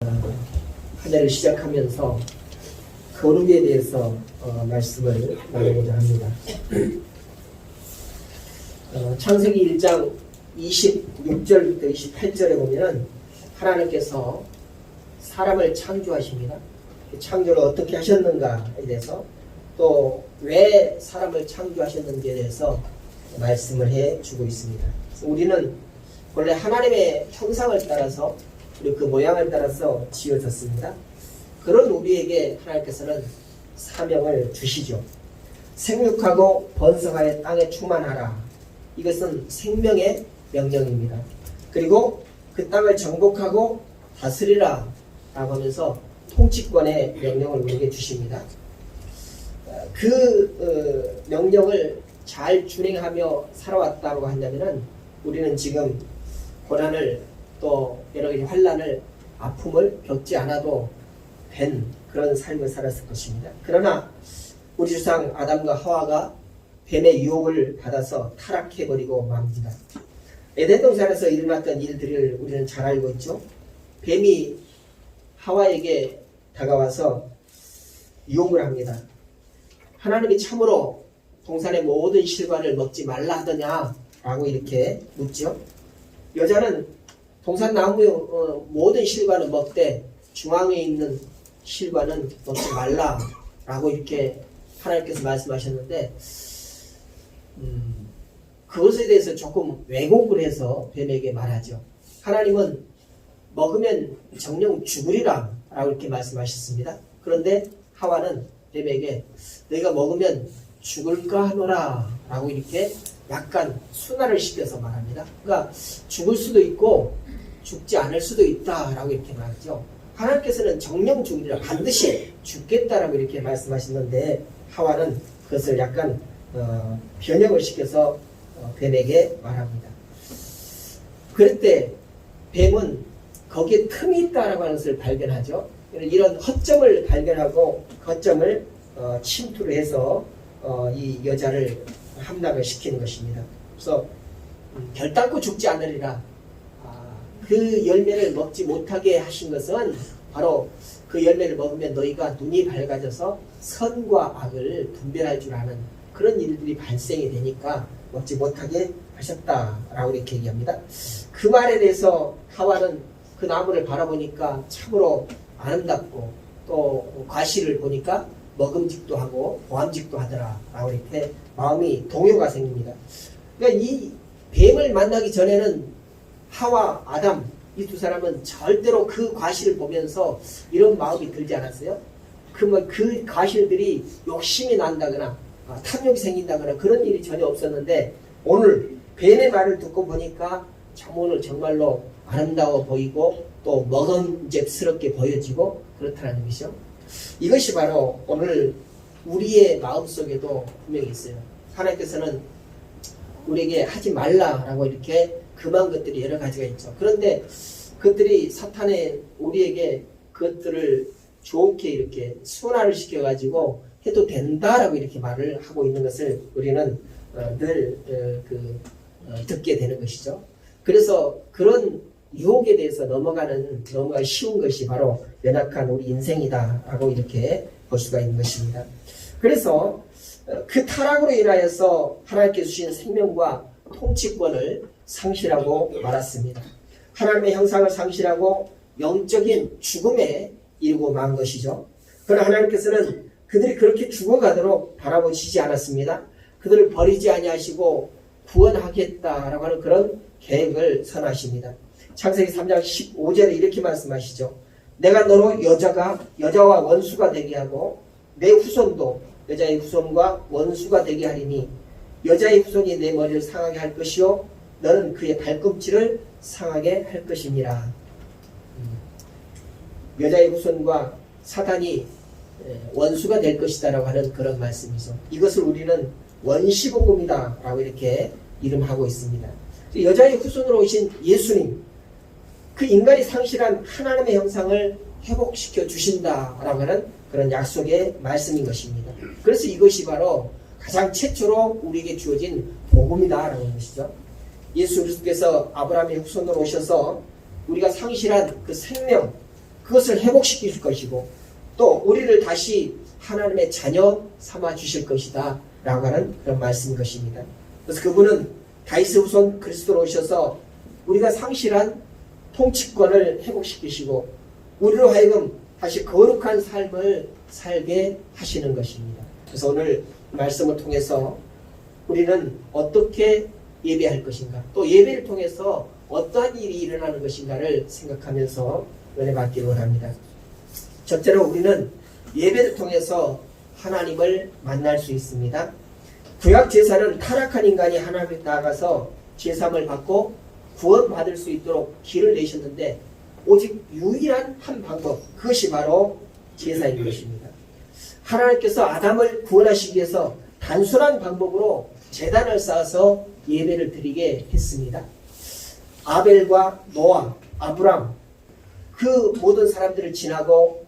한 해를 시작하면서 거룩에 대해서 말씀을 나누고자 합니다. 창세기 1장 26절부터 28절에 보면은 하나님께서 사람을 창조하십니다. 창조를 어떻게 하셨는가에 대해서 또 왜 사람을 창조하셨는지에 대해서 말씀을 해주고 있습니다. 우리는 원래 하나님의 형상을 따라서 그리고 그 모양을 따라서 지어졌습니다. 그런 우리에게 하나님께서는 사명을 주시죠. 생육하고 번성하여 땅에 충만하라. 이것은 생명의 명령입니다. 그리고 그 땅을 정복하고 다스리라 라고 하면서 통치권의 명령을 우리에게 주십니다. 그 명령을 잘 준행하며 살아왔다고 한다면 우리는 지금 고난을 또 여러 가지 환난을 아픔을 겪지 않아도 된 그런 삶을 살았을 것입니다. 그러나 우리 조상 아담과 하와가 뱀의 유혹을 받아서 타락해버리고 맙니다. 에덴 동산에서 일어났던 일들을 우리는 잘 알고 있죠. 뱀이 하와에게 다가와서 유혹을 합니다. 하나님이 참으로 동산의 모든 실과를 먹지 말라 하더냐 라고 이렇게 묻죠. 여자는 동산 나무의 모든 실과는 먹되 중앙에 있는 실과는 먹지 말라 라고 이렇게 하나님께서 말씀하셨는데 그것에 대해서 조금 왜곡을 해서 뱀에게 말하죠. 하나님은 먹으면 정령 죽으리라 라고 이렇게 말씀하셨습니다. 그런데 하와는 뱀에게 내가 먹으면 죽을까 하노라 라고 이렇게 약간 순화를 시켜서 말합니다. 그러니까 죽을 수도 있고 죽지 않을 수도 있다 라고 이렇게 말하죠. 하나님께서는 정령 죽으리라 반드시 죽겠다라고 이렇게 말씀하셨는데 하와는 그것을 약간 변형을 시켜서 뱀에게 말합니다. 그럴 때 뱀은 거기에 틈이 있다라고 하는 것을 발견하죠. 이런 허점을 발견하고 허점을 침투를 해서 이 여자를 함락을 시키는 것입니다. 그래서 결단코 죽지 않으리라. 그 열매를 먹지 못하게 하신 것은 바로 그 열매를 먹으면 너희가 눈이 밝아져서 선과 악을 분별할 줄 아는 그런 일들이 발생이 되니까 먹지 못하게 하셨다라고 이렇게 얘기합니다. 그 말에 대해서 하와는 그 나무를 바라보니까 참으로 아름답고 또 과실을 보니까 먹음직도 하고 보암직도 하더라 라고 이렇게 마음이 동요가 생깁니다. 그러니까 이 뱀을 만나기 전에는 하와, 아담 이 두 사람은 절대로 그 과실을 보면서 이런 마음이 들지 않았어요. 그 과실들이 욕심이 난다거나 탐욕이 생긴다거나 그런 일이 전혀 없었는데 오늘 뱀의 말을 듣고 보니까 오늘 정말로 아름다워 보이고 또 먹음직스럽게 보여지고 그렇다는 것이죠. 이것이 바로 오늘 우리의 마음속에도 분명히 있어요. 하나님께서는 우리에게 하지 말라라고 이렇게 금한 것들이 여러 가지가 있죠. 그런데 그것들이 사탄의 우리에게 그것들을 좋게 이렇게 순화를 시켜가지고 해도 된다라고 이렇게 말을 하고 있는 것을 우리는 늘 듣게 되는 것이죠. 그래서 그런 유혹에 대해서 넘어가기 쉬운 것이 바로 연약한 우리 인생이다라고 이렇게 볼 수가 있는 것입니다. 그래서 그 타락으로 인하여서 하나님께서 주신 생명과 통치권을 상실하고 말았습니다. 하나님의 형상을 상실하고 영적인 죽음에 이르고 만 것이죠. 그러나 하나님께서는 그들이 그렇게 죽어가도록 바라보시지 않았습니다. 그들을 버리지 아니하시고 구원하겠다라고 하는 그런 계획을 선하십니다. 창세기 3장 15절에 이렇게 말씀하시죠. 내가 너로 여자와 원수가 되게 하고 내 후손도 여자의 후손과 원수가 되게 하리니 여자의 후손이 내 머리를 상하게 할 것이요 너는 그의 발꿈치를 상하게 할 것이니라. 여자의 후손과 사단이 원수가 될 것이다 라고 하는 그런 말씀이죠. 이것을 우리는 원시복음이다 라고 이렇게 이름하고 있습니다. 여자의 후손으로 오신 예수님, 그 인간이 상실한 하나님의 형상을 회복시켜 주신다라고 하는 그런 약속의 말씀인 것입니다. 그래서 이것이 바로 가장 최초로 우리에게 주어진 복음이다라고 하는 것이죠. 예수 그리스도께서 아브라함의 후손으로 오셔서 우리가 상실한 그 생명, 그것을 회복시킬 것이고 또 우리를 다시 하나님의 자녀 삼아 주실 것이다 라고 하는 그런 말씀인 것입니다. 그래서 그분은 다윗의 후손 그리스도로 오셔서 우리가 상실한 통치권을 회복시키시고 우리로 하여금 다시 거룩한 삶을 살게 하시는 것입니다. 그래서 오늘 말씀을 통해서 우리는 어떻게 예배할 것인가, 또 예배를 통해서 어떠한 일이 일어나는 것인가를 생각하면서 은혜 받기를 원합니다. 첫째로 우리는 예배를 통해서 하나님을 만날 수 있습니다. 구약 제사는 타락한 인간이 하나님 나아가서 제사함을 받고 구원받을 수 있도록 길을 내셨는데 오직 유일한 한 방법, 그것이 바로 제사인 것입니다. 하나님께서 아담을 구원하시기 위해서 단순한 방법으로 제단을 쌓아서 예배를 드리게 했습니다. 아벨과 노아, 아브람 그 모든 사람들을 지나고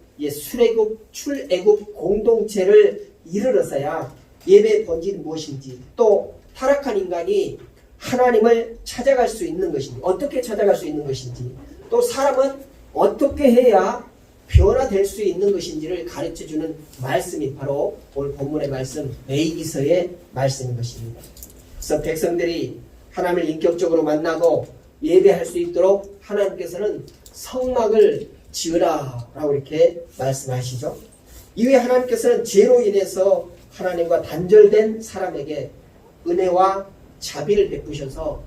출애굽 공동체를 이르러서야 예배의 본질이 무엇인지, 또 타락한 인간이 하나님을 찾아갈 수 있는 것인지, 어떻게 찾아갈 수 있는 것인지, 또 사람은 어떻게 해야 변화될 수 있는 것인지를 가르쳐주는 말씀이 바로 오늘 본문의 말씀 레위기서의 말씀인 것입니다. 그래서 백성들이 하나님을 인격적으로 만나고 예배할 수 있도록 하나님께서는 성막을 지으라 라고 이렇게 말씀하시죠. 이후에 하나님께서는 죄로 인해서 하나님과 단절된 사람에게 은혜와 자비를 베푸셔서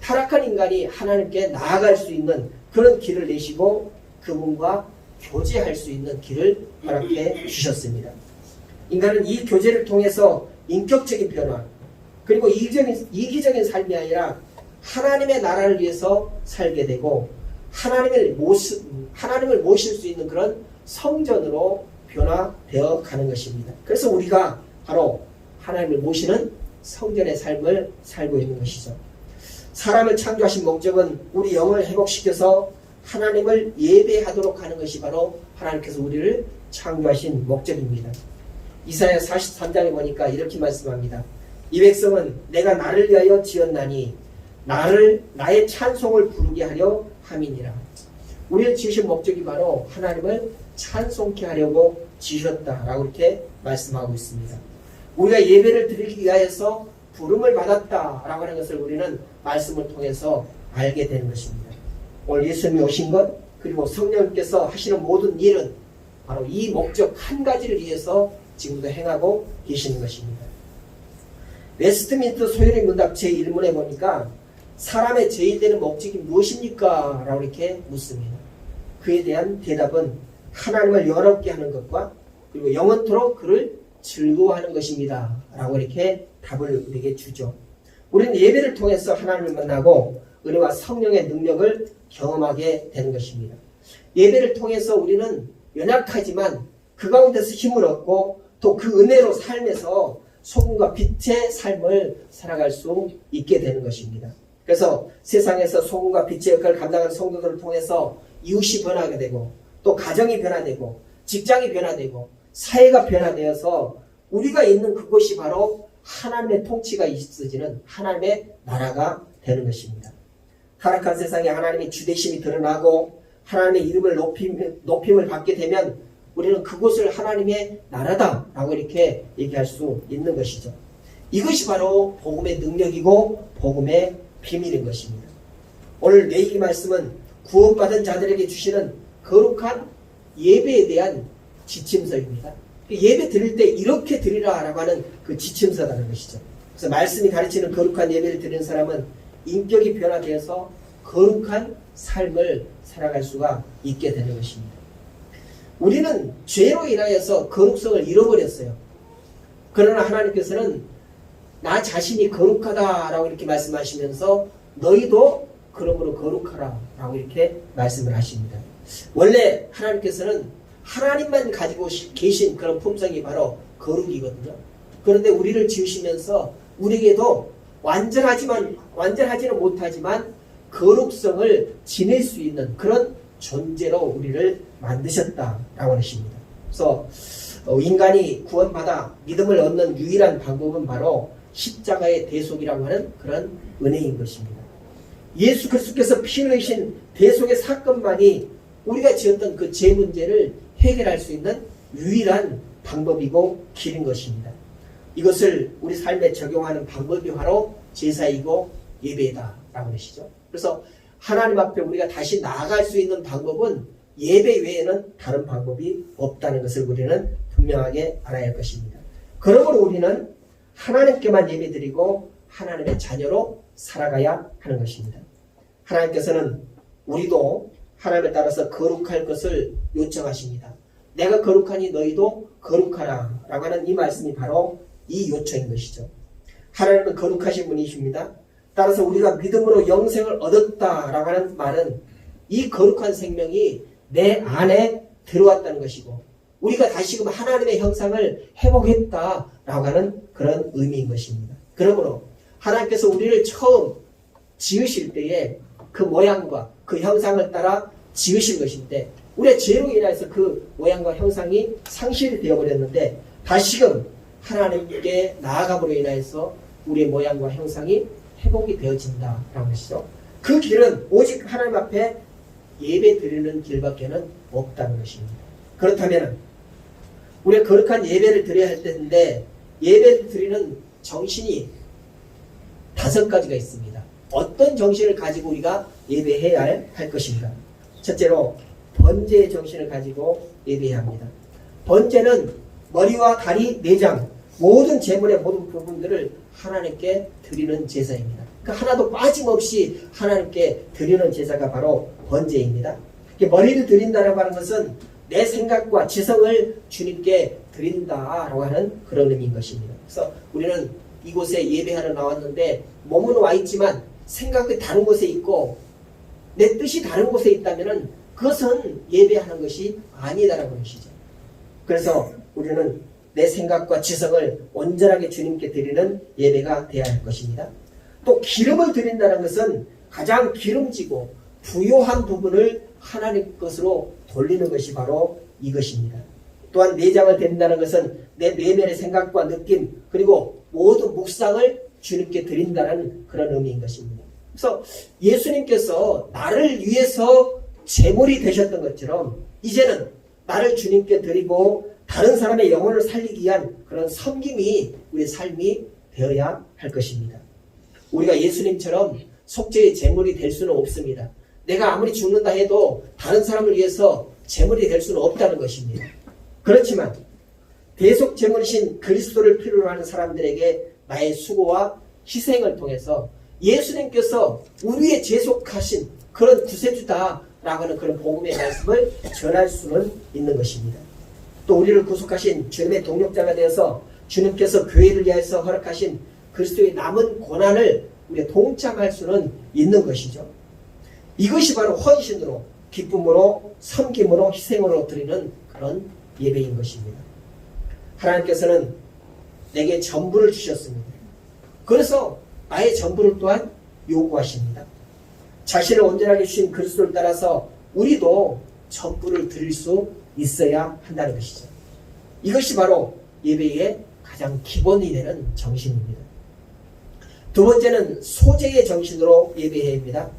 타락한 인간이 하나님께 나아갈 수 있는 그런 길을 내시고 그분과 교제할 수 있는 길을 허락해 주셨습니다. 인간은 이 교제를 통해서 인격적인 변화, 그리고 이기적인 삶이 아니라 하나님의 나라를 위해서 살게 되고 하나님을 모실 수 있는 그런 성전으로 변화되어 가는 것입니다. 그래서 우리가 바로 하나님을 모시는 성전의 삶을 살고 있는 것이죠. 사람을 창조하신 목적은 우리 영을 회복시켜서 하나님을 예배하도록 하는 것이 바로 하나님께서 우리를 창조하신 목적입니다. 이사야 43장에 보니까 이렇게 말씀합니다. 이 백성은 내가 나를 위하여 지었나니 나의 찬송을 부르게 하려 함이니라. 우리를 지으신 목적이 바로 하나님을 찬송케 하려고 지으셨다라고 이렇게 말씀하고 있습니다. 우리가 예배를 드리기 위하여서 부름을 받았다라고 하는 것을 우리는 말씀을 통해서 알게 되는 것입니다. 오늘 예수님이 오신 것, 그리고 성령님께서 하시는 모든 일은 바로 이 목적 한 가지를 위해서 지금도 행하고 계시는 것입니다. 웨스트민스터 소요리 문답 제1문에 보니까 사람의 제일되는 목적이 무엇입니까? 라고 이렇게 묻습니다. 그에 대한 대답은 하나님을 영원롭게 하는 것과 그리고 영원토록 그를 즐거워하는 것입니다. 라고 이렇게 답을 우리에게 주죠. 우리는 예배를 통해서 하나님을 만나고 은혜와 성령의 능력을 경험하게 되는 것입니다. 예배를 통해서 우리는 연약하지만 그 가운데서 힘을 얻고 또 그 은혜로 삶에서 소금과 빛의 삶을 살아갈 수 있게 되는 것입니다. 그래서 세상에서 소금과 빛의 역할을 감당하는 성도들을 통해서 이웃이 변하게 되고 또 가정이 변화되고 직장이 변화되고 사회가 변화되어서 우리가 있는 그곳이 바로 하나님의 통치가 있어지는 하나님의 나라가 되는 것입니다. 타락한 세상에 하나님의 주되심이 드러나고 하나님의 이름을 높임을 받게 되면 우리는 그곳을 하나님의 나라다라고 이렇게 얘기할 수 있는 것이죠. 이것이 바로 복음의 능력이고 복음의 비밀인 것입니다. 오늘 레위기 말씀은 구원받은 자들에게 주시는 거룩한 예배에 대한 지침서입니다. 예배 드릴 때 이렇게 드리라라고 하는 그 지침서라는 것이죠. 그래서 말씀이 가르치는 거룩한 예배를 드리는 사람은 인격이 변화되어서 거룩한 삶을 살아갈 수가 있게 되는 것입니다. 우리는 죄로 인하여서 거룩성을 잃어버렸어요. 그러나 하나님께서는 나 자신이 거룩하다라고 이렇게 말씀하시면서 너희도 그러므로 거룩하라 라고 이렇게 말씀을 하십니다. 원래 하나님께서는 하나님만 가지고 계신 그런 품성이 바로 거룩이거든요. 그런데 우리를 지으시면서 우리에게도 완전하지는 못하지만 거룩성을 지낼 수 있는 그런 존재로 우리를 만드셨다라고 하십니다. 그래서 인간이 구원받아 믿음을 얻는 유일한 방법은 바로 십자가의 대속이라고 하는 그런 은혜인 것입니다. 예수 그리스도께서 피 흘리신 대속의 사건만이 우리가 지었던 그 죄 문제를 해결할 수 있는 유일한 방법이고 길인 것입니다. 이것을 우리 삶에 적용하는 방법이 바로 제사이고 예배다라고 하시죠. 그래서 하나님 앞에 우리가 다시 나아갈 수 있는 방법은 예배 외에는 다른 방법이 없다는 것을 우리는 분명하게 알아야 할 것입니다. 그러므로 우리는 하나님께만 예배드리고 하나님의 자녀로 살아가야 하는 것입니다. 하나님께서는 우리도 하나님에 따라서 거룩할 것을 요청하십니다. 내가 거룩하니 너희도 거룩하라 라고 하는 이 말씀이 바로 이 요청인 것이죠. 하나님은 거룩하신 분이십니다. 따라서 우리가 믿음으로 영생을 얻었다라고 하는 말은 이 거룩한 생명이 내 안에 들어왔다는 것이고 우리가 다시금 하나님의 형상을 회복했다라고 하는 그런 의미인 것입니다. 그러므로 하나님께서 우리를 처음 지으실 때에 그 모양과 그 형상을 따라 지으신 것인데 우리의 죄로 인해서 그 모양과 형상이 상실이 되어버렸는데 다시금 하나님께 나아감으로 인해서 우리의 모양과 형상이 회복이 되어진다라는 것이죠. 그 길은 오직 하나님 앞에 예배 드리는 길밖에는 없다는 것입니다. 그렇다면 우리가 거룩한 예배를 드려야 할 텐데 예배를 드리는 정신이 5가지가 있습니다. 어떤 정신을 가지고 우리가 예배해야 할 것인가? 첫째로 번제의 정신을 가지고 예배해야 합니다. 번제는 머리와 다리, 내장 모든 제물의 모든 부분들을 하나님께 드리는 제사입니다. 그 하나도 빠짐없이 하나님께 드리는 제사가 바로 번제입니다. 머리를 드린다라고 하는 것은 내 생각과 지성을 주님께 드린다라고 하는 그런 의미인 것입니다. 그래서 우리는 이곳에 예배하러 나왔는데 몸은 와 있지만 생각이 다른 곳에 있고 내 뜻이 다른 곳에 있다면 그것은 예배하는 것이 아니다라는 것이죠. 그래서 우리는 내 생각과 지성을 온전하게 주님께 드리는 예배가 되어야 할 것입니다. 또 기름을 드린다는 것은 가장 기름지고 부요한 부분을 하나님 것으로 돌리는 것이 바로 이것입니다. 또한 내장을 드린다는 것은 내 내면의 생각과 느낌 그리고 모든 묵상을 주님께 드린다는 그런 의미인 것입니다. 그래서 예수님께서 나를 위해서 제물이 되셨던 것처럼 이제는 나를 주님께 드리고 다른 사람의 영혼을 살리기 위한 그런 섬김이 우리의 삶이 되어야 할 것입니다. 우리가 예수님처럼 속죄의 제물이 될 수는 없습니다. 내가 아무리 죽는다 해도 다른 사람을 위해서 제물이 될 수는 없다는 것입니다. 그렇지만 대속 제물이신 그리스도를 필요로 하는 사람들에게 나의 수고와 희생을 통해서 예수님께서 우리의 제속하신 그런 구세주다라고 하는 그런 복음의 말씀을 전할 수는 있는 것입니다. 또 우리를 구속하신 주님의 동력자가 되어서 주님께서 교회를 위해서 허락하신 그리스도의 남은 고난을 우리가 동참할 수는 있는 것이죠. 이것이 바로 헌신으로 기쁨으로 섬김으로 희생으로 드리는 그런 예배인 것입니다. 하나님께서는 내게 전부를 주셨습니다. 그래서 나의 전부를 또한 요구하십니다. 자신을 온전하게 주신 그리스도를 따라서 우리도 전부를 드릴 수 있어야 한다는 것이죠. 이것이 바로 예배의 가장 기본이 되는 정신입니다. 두 번째는 소재의 정신으로 예배해야 합니다.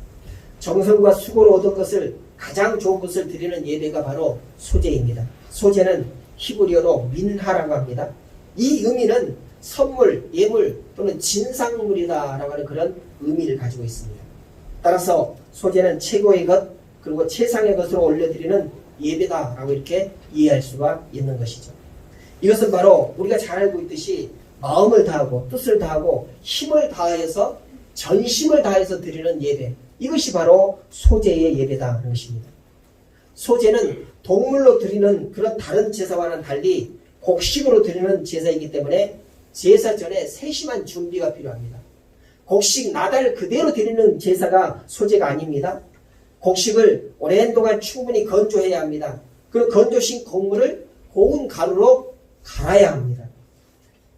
정성과 수고로 얻은 것을 가장 좋은 것을 드리는 예배가 바로 소재입니다. 소재는 히브리어로 민하라고 합니다. 이 의미는 선물, 예물 또는 진상물이다라고 하는 그런 의미를 가지고 있습니다. 따라서 소재는 최고의 것 그리고 최상의 것으로 올려드리는 예배다라고 이렇게 이해할 수가 있는 것이죠. 이것은 바로 우리가 잘 알고 있듯이 마음을 다하고 뜻을 다하고 힘을 다해서 전심을 다해서 드리는 예배 이것이 바로 소재의 예배다라는 것입니다. 소재는 동물로 드리는 그런 다른 제사와는 달리 곡식으로 드리는 제사이기 때문에 제사 전에 세심한 준비가 필요합니다. 곡식 나달 그대로 드리는 제사가 소재가 아닙니다. 곡식을 오랜 동안 충분히 건조해야 합니다. 그리고 건조신 곡물을 고운 가루로 갈아야 합니다.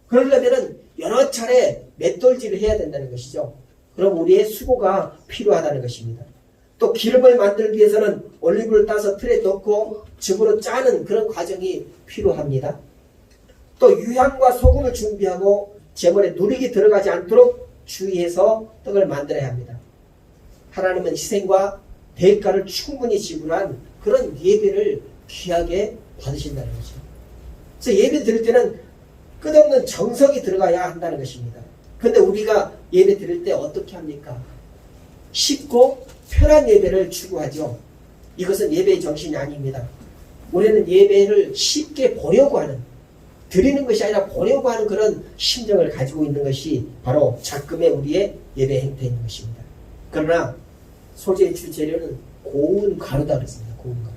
그러려면 여러 차례 맷돌질을 해야 된다는 것이죠. 그럼 우리의 수고가 필요하다는 것입니다. 또 기름을 만들기 위해서는 올리브를 따서 틀에 넣고 즙으로 짜는 그런 과정이 필요합니다. 또 유향과 소금을 준비하고 제물에 누룩이 들어가지 않도록 주의해서 떡을 만들어야 합니다. 하나님은 희생과 대가를 충분히 지불한 그런 예배를 귀하게 받으신다는 거죠. 그래서 예배 드릴 때는 끝없는 정성이 들어가야 한다는 것입니다. 그런데 우리가 예배 드릴 때 어떻게 합니까? 쉽고 편한 예배를 추구하죠. 이것은 예배의 정신이 아닙니다. 우리는 예배를 쉽게 보려고 하는, 드리는 것이 아니라 보려고 하는 그런 심정을 가지고 있는 것이 바로 작금의 우리의 예배 행태인 것입니다. 그러나 소재의 주재료는 고운 가루다 그랬습니다. 고운 가루.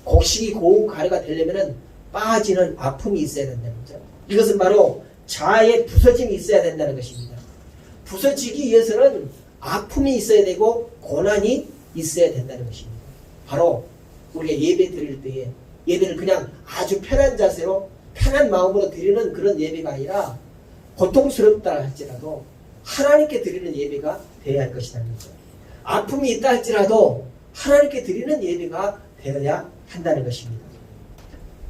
곡식이 고운 가루가 되려면 빠지는 아픔이 있어야 된다는 거죠. 이것은 바로 자아의 부서짐이 있어야 된다는 것입니다. 부서지기 위해서는 아픔이 있어야 되고 고난이 있어야 된다는 것입니다. 바로 우리가 예배 드릴 때에 예배를 그냥 아주 편한 자세로 편한 마음으로 드리는 그런 예배가 아니라 고통스럽다 할지라도 하나님께 드리는 예배가 되어야 할 것이라는 거죠. 아픔이 있다 할지라도 하나님께 드리는 예배가 되어야 한다는 것입니다.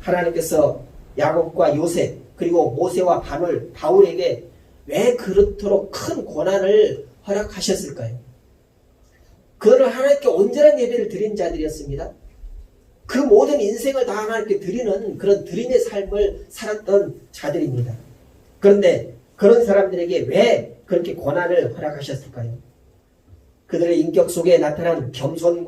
하나님께서 야곱과 요셉 그리고 모세와 바울에게 왜 그렇도록 큰 고난을 허락하셨을까요? 그들은 하나님께 온전한 예배를 드린 자들이었습니다. 그 모든 인생을 다 하나님께 드리는 그런 드림의 삶을 살았던 자들입니다. 그런데 그런 사람들에게 왜 그렇게 고난을 허락하셨을까요? 그들의 인격 속에 나타난 겸손과